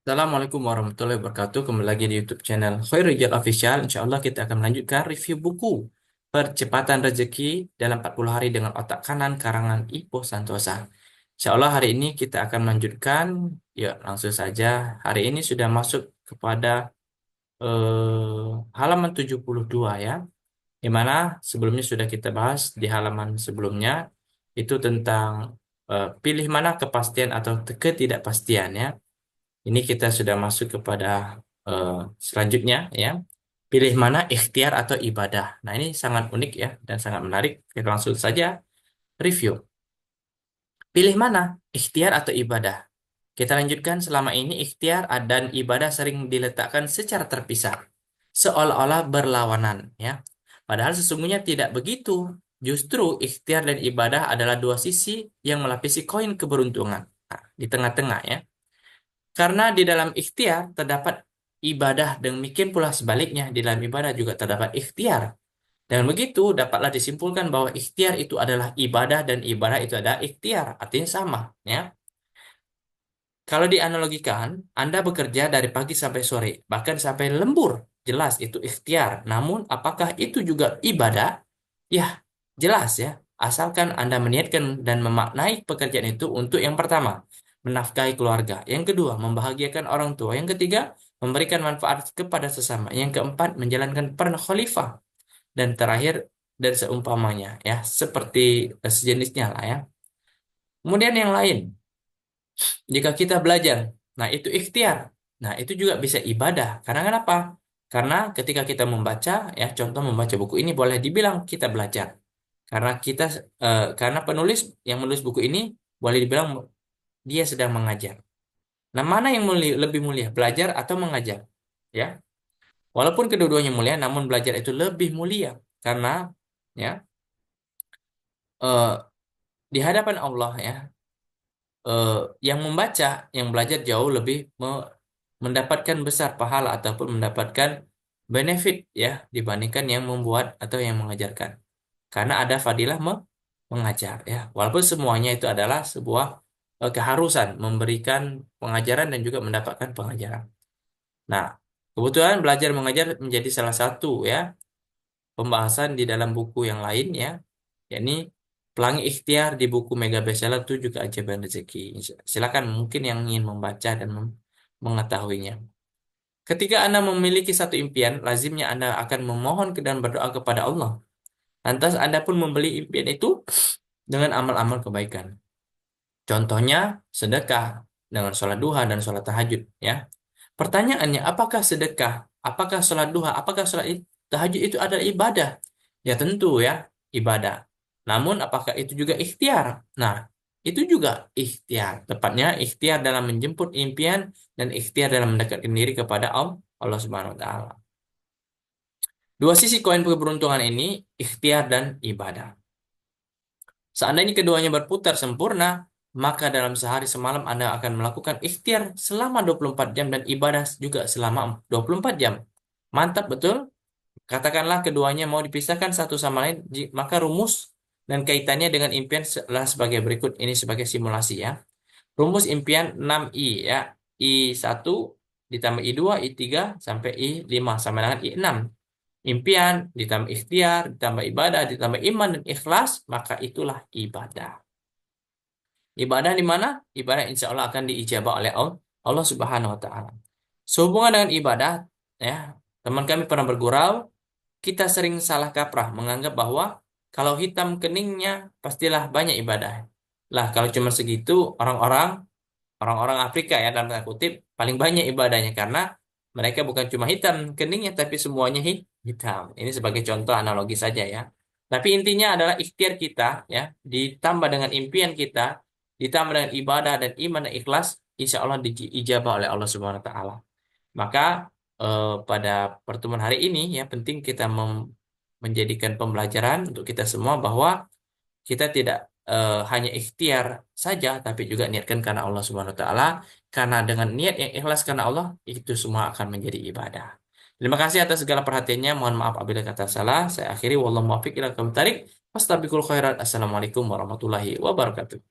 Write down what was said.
Assalamualaikum warahmatullahi wabarakatuh. Kembali lagi di YouTube channel Khairul Official. Insya Allah kita akan melanjutkan review buku Percepatan Rezeki dalam 40 Hari dengan Otak Kanan karangan Ipo Santosa. Insya Allah hari ini kita akan melanjutkan. Ya, langsung saja. Hari ini sudah masuk kepada halaman 72 ya. Di mana sebelumnya sudah kita bahas di halaman sebelumnya itu tentang pilih mana kepastian atau ketidakpastian ya. Ini kita sudah masuk kepada eh, selanjutnya ya. Pilih mana ikhtiar atau ibadah. Nah, ini sangat unik ya dan sangat menarik. Kita langsung saja review. Pilih mana ikhtiar atau ibadah. Kita lanjutkan selama ini ikhtiar dan ibadah sering diletakkan secara terpisah. Seolah-olah berlawanan ya. Padahal sesungguhnya tidak begitu. Justru ikhtiar dan ibadah adalah dua sisi yang melapisi koin keberuntungan. Nah, di tengah-tengah ya. Karena di dalam ikhtiar terdapat ibadah, demikian pula sebaliknya di dalam ibadah juga terdapat ikhtiar. Dan begitu dapatlah disimpulkan bahwa ikhtiar itu adalah ibadah dan ibadah itu adalah ikhtiar, artinya sama, ya. Kalau dianalogikan, Anda bekerja dari pagi sampai sore, bahkan sampai lembur, jelas itu ikhtiar. Namun apakah itu juga ibadah? Ya, jelas ya. Asalkan Anda meniatkan dan memaknai pekerjaan itu untuk yang pertama, menafkahi keluarga. Yang kedua, membahagiakan orang tua. Yang ketiga, memberikan manfaat kepada sesama. Yang keempat, menjalankan peran khalifah. Dan terakhir, dan seumpamanya ya, seperti sejenisnya lah ya. Kemudian yang lain, jika kita belajar, nah itu ikhtiar. Nah, itu juga bisa ibadah. Karena kenapa? Karena ketika kita membaca, ya contoh membaca buku ini boleh dibilang kita belajar. Karena karena penulis yang menulis buku ini boleh dibilang dia sedang mengajar. Nah, mana yang lebih mulia, belajar atau mengajar? Ya, walaupun kedua-duanya mulia, namun belajar itu lebih mulia karena ya eh, di hadapan Allah ya eh, yang membaca, yang belajar jauh lebih mendapatkan besar pahala ataupun mendapatkan benefit ya dibandingkan yang membuat atau yang mengajarkan. Karena ada fadilah mengajar ya. Walaupun semuanya itu adalah sebuah keharusan memberikan pengajaran dan juga mendapatkan pengajaran. Nah, kebetulan belajar mengajar menjadi salah satu ya pembahasan di dalam buku yang lain ya, yakni Pelangi Ikhtiar di buku Mega Bestseller 7 Keajaiban Rezeki. Silakan mungkin yang ingin membaca dan mengetahuinya. Ketika Anda memiliki satu impian, lazimnya Anda akan memohon dan berdoa kepada Allah. Lantas Anda pun membeli impian itu dengan amal-amal kebaikan. Contohnya sedekah dengan sholat duha dan sholat tahajud. Ya, pertanyaannya, apakah sedekah, apakah sholat duha, apakah tahajud itu adalah ibadah? Ya tentu ya, ibadah. Namun apakah itu juga ikhtiar? Nah, itu juga ikhtiar. Tepatnya ikhtiar dalam menjemput impian dan ikhtiar dalam mendekatkan diri kepada Allah Subhanahu wa taala. Dua sisi koin keberuntungan ini, ikhtiar dan ibadah. Seandainya keduanya berputar sempurna, maka dalam sehari semalam Anda akan melakukan ikhtiar selama 24 jam dan ibadah juga selama 24 jam. Mantap betul? Katakanlah keduanya mau dipisahkan satu sama lain, maka rumus dan kaitannya dengan impian adalah sebagai berikut. Ini sebagai simulasi ya. Rumus impian 6I ya. I1 ditambah I2, I3 sampai I5 sama dengan I6. Impian ditambah ikhtiar, ditambah ibadah, ditambah iman dan ikhlas, maka itulah ibadah. Ibadah di mana? Ibadah insya Allah akan diijabah oleh Allah Subhanahu wa taala. Sehubungan dengan ibadah, ya, teman kami pernah bergurau, kita sering salah kaprah menganggap bahwa kalau hitam keningnya pastilah banyak ibadah. Lah, kalau cuma segitu orang-orang Afrika ya dalam tanda kutip paling banyak ibadahnya karena mereka bukan cuma hitam keningnya tapi semuanya hitam. Ini sebagai contoh analogi saja ya. Tapi intinya adalah ikhtiar kita ya ditambah dengan impian kita ditambah dengan ibadah dan iman dan ikhlas insya Allah diijabah oleh Allah Subhanahu Wa Taala. Maka pada pertemuan hari ini ya penting kita menjadikan pembelajaran untuk kita semua bahwa kita tidak hanya ikhtiar saja, tapi juga niatkan karena Allah Subhanahu Wa Taala. Karena dengan niat yang ikhlas karena Allah, itu semua akan menjadi ibadah. Terima kasih atas segala perhatiannya. Mohon maaf apabila kata salah. Saya akhiri. Wallahu muwaffiq ila aqwamit thoriq. Fastabiqul khairat. Assalamualaikum warahmatullahi wabarakatuh.